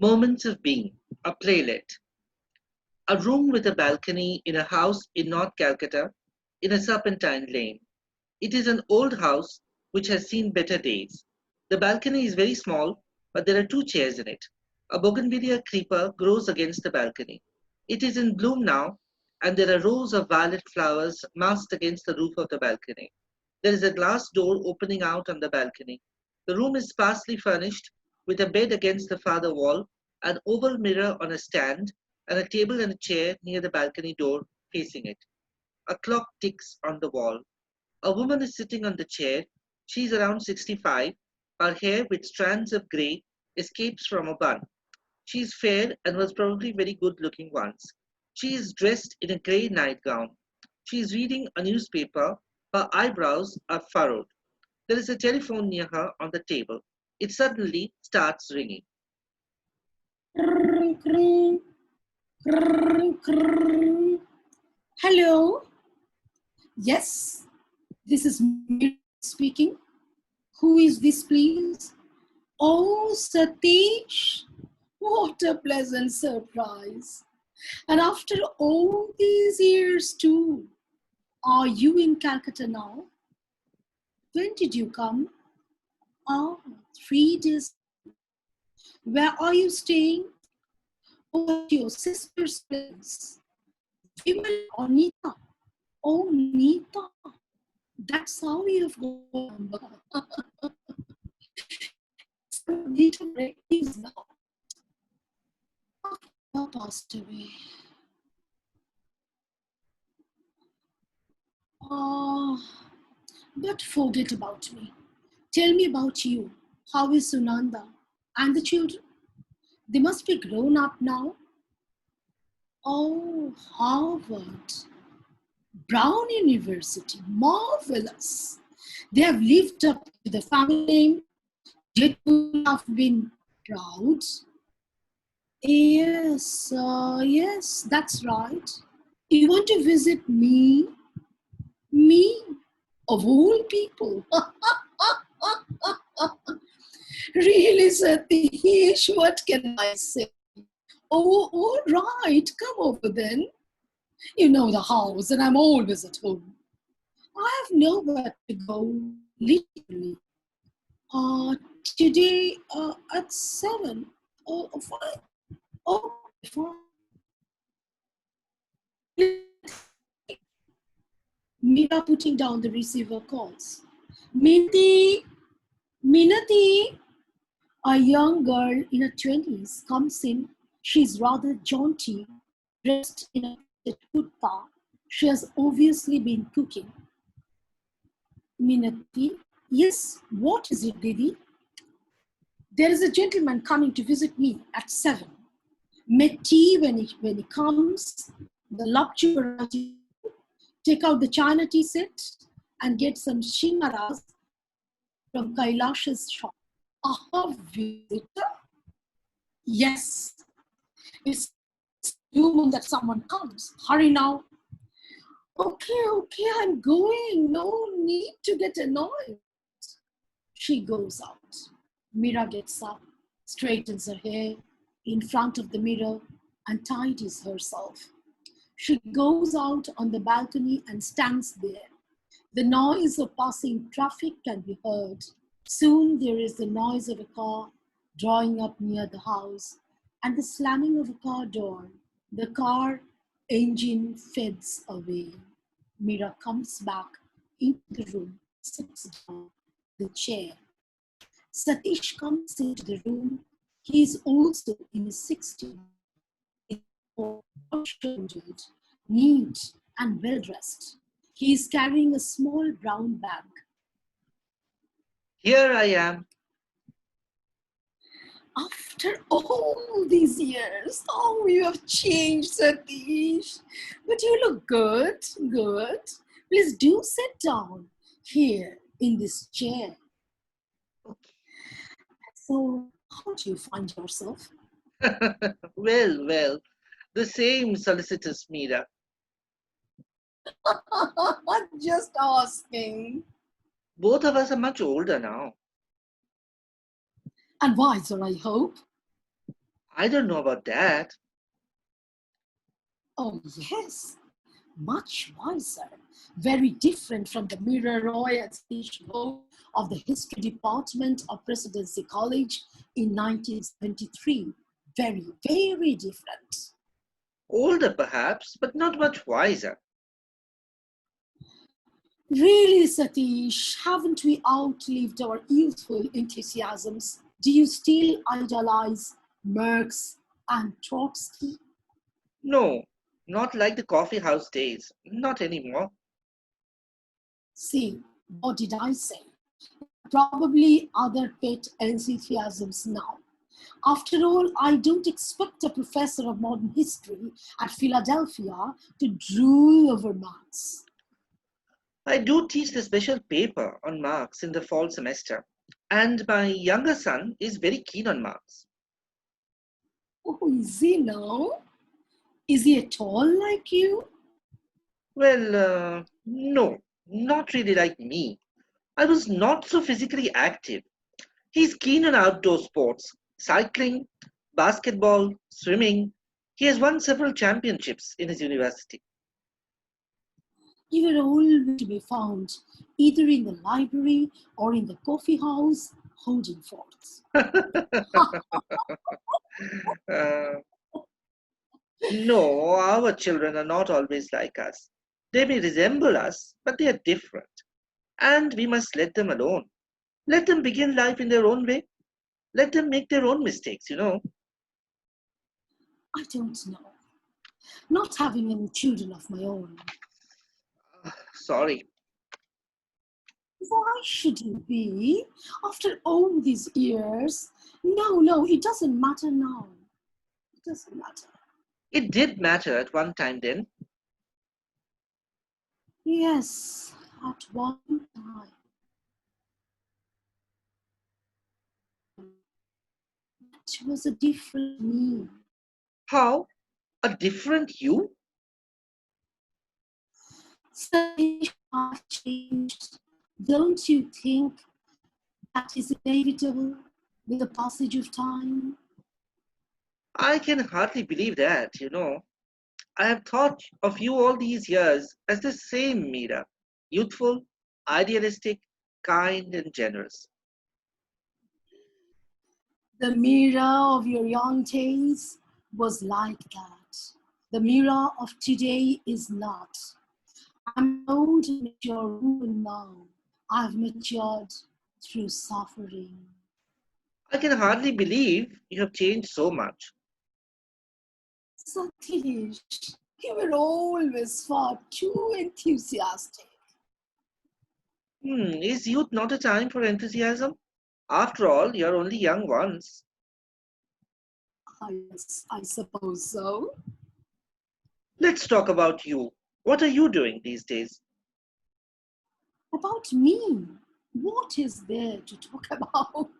Moments of Being, a playlet. A room with a balcony in a house in North Calcutta, in a serpentine lane. It is an old house which has seen better days. The balcony is very small, but there are two chairs in it. A bougainvillea creeper grows against the balcony. It is in bloom now, and there are rows of violet flowers massed against the roof of the balcony. There is a glass door opening out on the balcony. The room is sparsely furnished, with a bed against the farther wall, an oval mirror on a stand, and a table and a chair near the balcony door facing it. A clock ticks on the wall. A woman is sitting on the chair. She is around 65. Her hair, with strands of grey, escapes from a bun. She is fair and was probably very good looking once. She is dressed in a grey nightgown. She is reading a newspaper. Her eyebrows are furrowed. There is a telephone near her on the table. It suddenly starts ringing. Krrr, krrr, krrr, krrr. Hello. Yes, this is me speaking. Who is this, please? Oh, Satish. What a pleasant surprise. And after all these years, too. Are you in Calcutta now? When did you come? Oh, 3 days. Where are you staying? Oh, at your sister's place. Women or Nita? Oh, Nita. That's how you've gone. Nita is now. Passed away. Oh, but forget about me. Tell me about you. How is Sunanda and the children? They must be grown up now. Oh, Harvard, Brown University, marvelous. They have lived up to the family name. Yet you have been proud. Yes, that's right. You want to visit me? Me? Of all people. Really, Satish, what can I say? Oh, all right, come over then. You know the house, and I'm always at home. I have nowhere to go, literally. Uh, Today at 7. Oh, fine. Oh, fine. Mira putting down the receiver calls. Minty, Minati, a young girl in her 20s comes in. She's rather jaunty, dressed in a kurta. She has obviously been cooking. Minati, yes, what is it, Didi? There is a gentleman coming to visit me at 7. Met tea when he comes, the luxury, take out the China tea set and get some shingaras from Kailash's shop. A visitor? Yes, it's human that someone comes. Hurry now. Okay, I'm going. No need to get annoyed. She goes out. Mira gets up, straightens her hair in front of the mirror, and tidies herself. She goes out on the balcony and stands there. The noise of passing traffic can be heard. Soon there is the noise of a car drawing up near the house and the slamming of a car door. The car engine fades away. Mira comes back into the room, sits down in the chair. Satish comes into the room. He is also in his 60s, shouldered, neat and well dressed. He is carrying a small brown bag. Here I am. After all these years, oh, you have changed, Satish. But you look good, good. Please do sit down here in this chair. So, how do you find yourself? Well, the same solicitous Mira. Just asking. Both of us are much older now. And wiser, I hope. I don't know about that. Oh, yes, much wiser. Very different from the mirror Roy at stage 4 of the History Department of Presidency College in 1973. Very, very different. Older perhaps, but not much wiser. Really, Satish, haven't we outlived our youthful enthusiasms? Do you still idolize Marx and Trotsky? No, not like the coffee house days. Not anymore. See, what did I say? Probably other pet enthusiasms now. After all, I don't expect a professor of modern history at Philadelphia to drool over Marx. I do teach the special paper on Marx in the fall semester, and my younger son is very keen on Marx. Oh, is he now? Is he at all like you? Well, no, not really like me. I was not so physically active. He's keen on outdoor sports, cycling, basketball, swimming. He has won several championships in his university. You were always to be found either in the library or in the coffee house holding forth. Uh, no, our children are not always like us. They may resemble us, but they are different. And we must let them alone. Let them begin life in their own way. Let them make their own mistakes. I don't know. Not having any children of my own. Sorry. Why should you be? After all these years? No, no, it doesn't matter now. It doesn't matter. It did matter at one time then. Yes, at one time. It was a different me. How? A different you? Such have changed. Don't you think that is inevitable with the passage of time? I can hardly believe that. I have thought of you all these years as the same Mira, youthful, idealistic, kind, and generous. The mirror of your young days was like that. The mirror of today is not. I'm an old and mature woman now. I've matured through suffering. I can hardly believe you have changed so much. Satish, you were always far too enthusiastic. Is youth not a time for enthusiasm? After all, you're only young once. I suppose so. Let's talk about you. What are you doing these days? About me, what is there to talk about?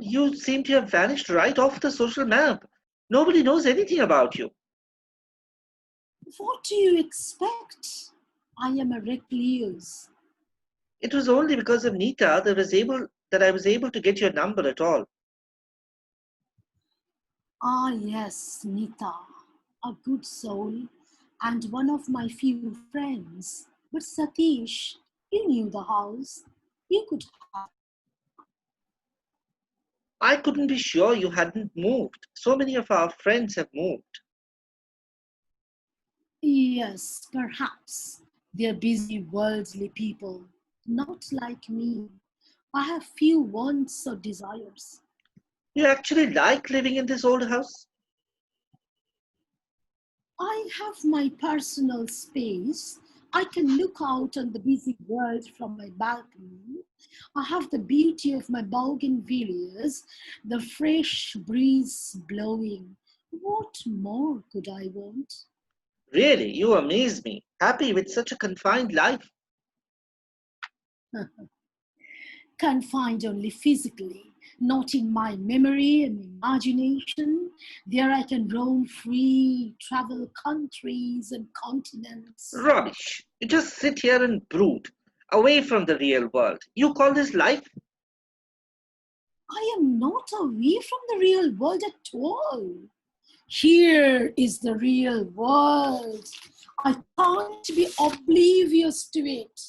You seem to have vanished right off the social map. Nobody knows anything about you. What do you expect? I am a recluse. It was only because of Nita that I was able to get your number at all. Ah, yes, Nita, a good soul, and one of my few friends. But Satish, you knew the house. You could have. I couldn't be sure you hadn't moved. So many of our friends have moved. Yes, perhaps. They're busy, worldly people, not like me. I have few wants or desires. You actually like living in this old house? I have my personal space. I can look out on the busy world from my balcony. I have the beauty of my bougainvilleas, the fresh breeze blowing. What more could I want? Really, you amaze me. Happy with such a confined life. Confined only physically, not in my memory and imagination. There I can roam free, travel countries and continents. Rubbish. You just sit here and brood, away from the real world. You call this life? I am not away from the real world at all. Here is the real world. I can't be oblivious to it.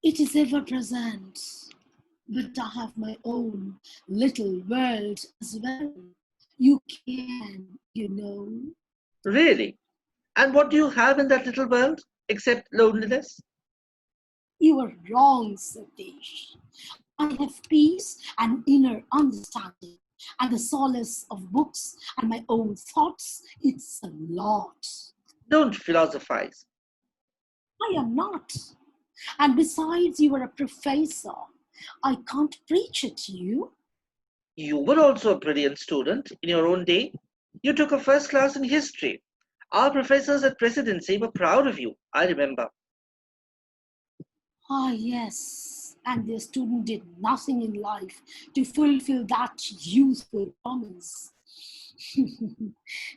It is ever present, but I have my own little world as well. You can, you know. Really? And what do you have in that little world except loneliness? You are wrong, Satish. I have peace and inner understanding, and the solace of books and my own thoughts. It's a lot. Don't philosophize. I am not. And besides, you are a professor. I can't preach at you. You were also a brilliant student in your own day. You took a first class in history. Our professors at presidency were proud of you, I remember. Ah, yes. And the student did nothing in life to fulfill that youthful promise.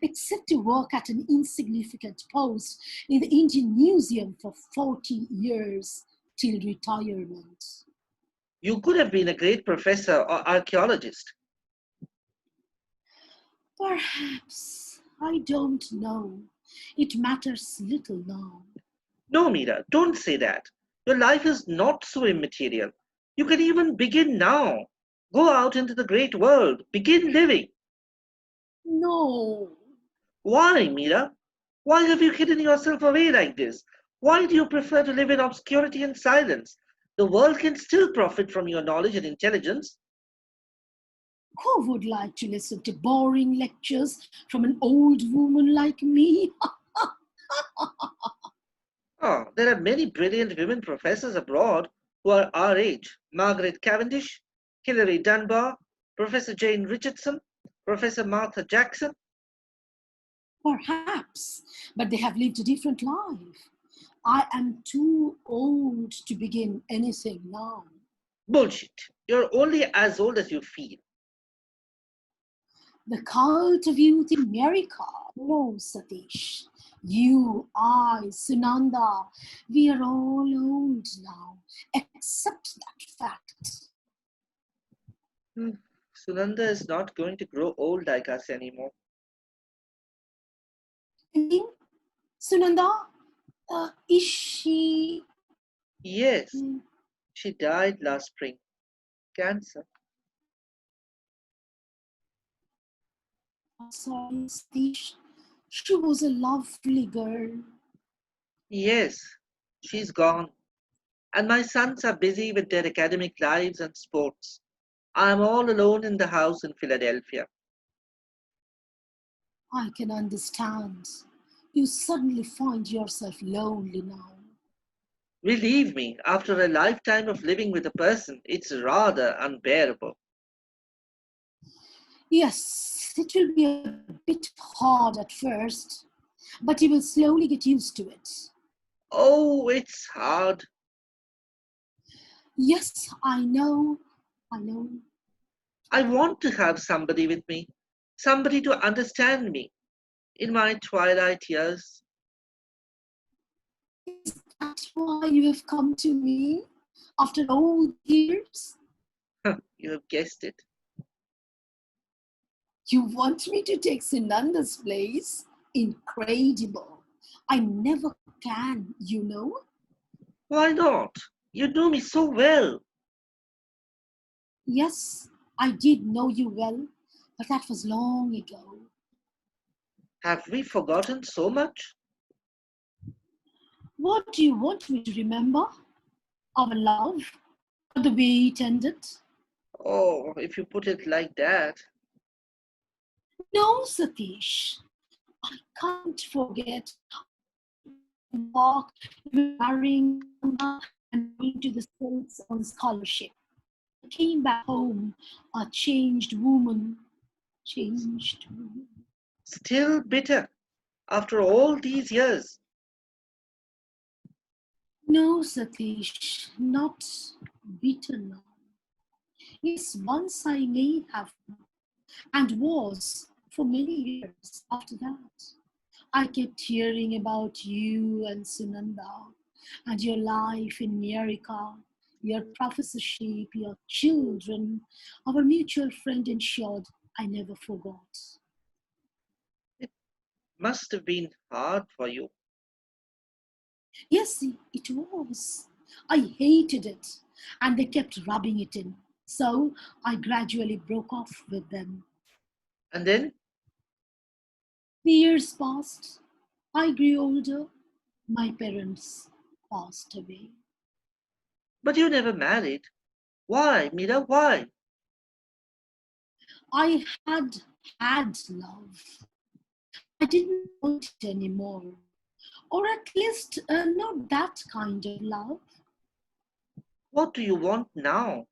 Except to work at an insignificant post in the Indian Museum for 40 years till retirement. You could have been a great professor or archaeologist. Perhaps, I don't know. It matters little now. No, Mira, don't say that. Your life is not so immaterial. You can even begin now. Go out into the great world. Begin living. No, Why, Mira? Why have you hidden yourself away like this? Why do you prefer to live in obscurity and silence? The world can still profit from your knowledge and intelligence. who would like to listen to boring lectures from an old woman like me? Oh, there are many brilliant women professors abroad who are our age. Margaret Cavendish, Hilary Dunbar, Professor Jane Richardson, Professor Martha Jackson. Perhaps, but they have lived a different life. I am too old to begin anything now. Bullshit. You're only as old as you feel. The cult of youth in America. No, Satish. You, I, Sunanda, we are all old now. Accept that fact. Hmm. Sunanda is not going to grow old like us anymore. I mean, Sunanda, is she? Yes, Hmm, she died last spring. Cancer. sorry, Satish. She was a lovely girl. Yes, she's gone. And my sons are busy with their academic lives and sports. I'm all alone in the house in Philadelphia. I can understand. You suddenly find yourself lonely now. Believe me, after a lifetime of living with a person, it's rather unbearable. Yes, it will be a bit hard at first, but you will slowly get used to it. Oh, it's hard. Yes, I know. I want to have somebody with me, somebody to understand me in my twilight years. Is that why you have come to me after all years? You have guessed it. You want me to take Sunanda's place? Incredible. I never can, you know. Why not? You know me so well. Yes, I did know you well, but that was long ago. Have we forgotten so much? What do you want me to remember? Our love? Or the way it ended? Oh, if you put it like that. No, Satish. I can't forget walk, marrying and going to the States on scholarship. I came back home a changed woman. Changed woman. Still bitter after all these years. No, Satish, not bitter now. Yes, once I may have and was for many years after that. I kept hearing about you and Sunanda and your life in America. your professorship, your children, our mutual friend ensured I never forgot. It must have been hard for you. Yes, it was. I hated it, and they kept rubbing it in. So I gradually broke off with them. And then, The years passed. I grew older. My parents passed away. but you never married. Why, Mira, why? I had love. I didn't want it anymore. Or at least not that kind of love. What do you want now?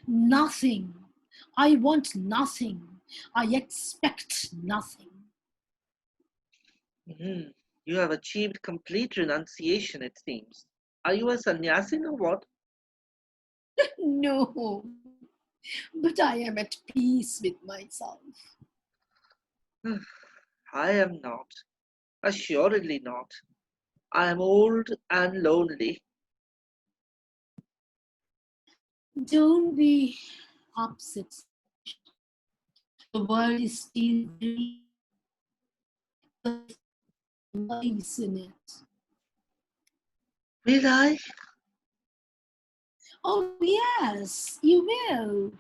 Nothing. I want nothing. I expect nothing. Hmm, you have achieved complete renunciation, it seems. Are you a sannyasin or what? No, but I am at peace with myself. I am not. Assuredly not. I am old and lonely. Don't be upset. The world is still very nice in it. Will I? Oh, yes, you will.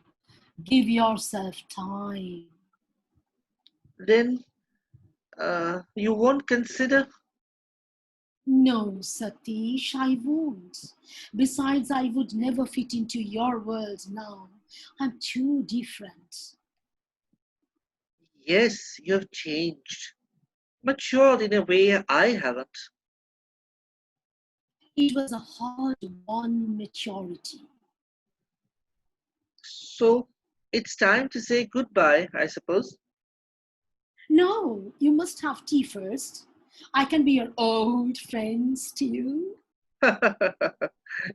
Give yourself time. Then you won't consider. No, Satish, I won't. Besides, I would never fit into your world now. I'm too different. Yes, you have changed. Matured in a way I haven't. It was a hard-won maturity. So it's time to say goodbye, I suppose. No, you must have tea first. I can be your old friend still.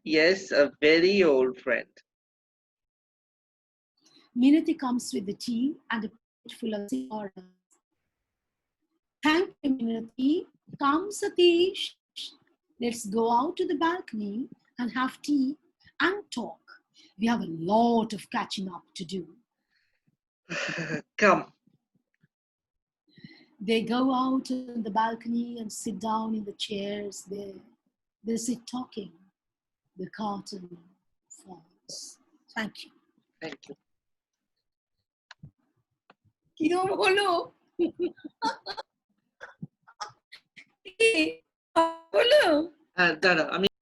Yes, a very old friend. Minati comes with the tea and a plate full of cigarettes. Thank you, Minati. Come, Satish. Let's go out to the balcony and have tea and talk. We have a lot of catching up to do. Come. They go out on the balcony and sit down in the chairs there. They sit talking. The curtain falls. Thank you. Thank you. কিরম হলো হলো দাঁড়া আমি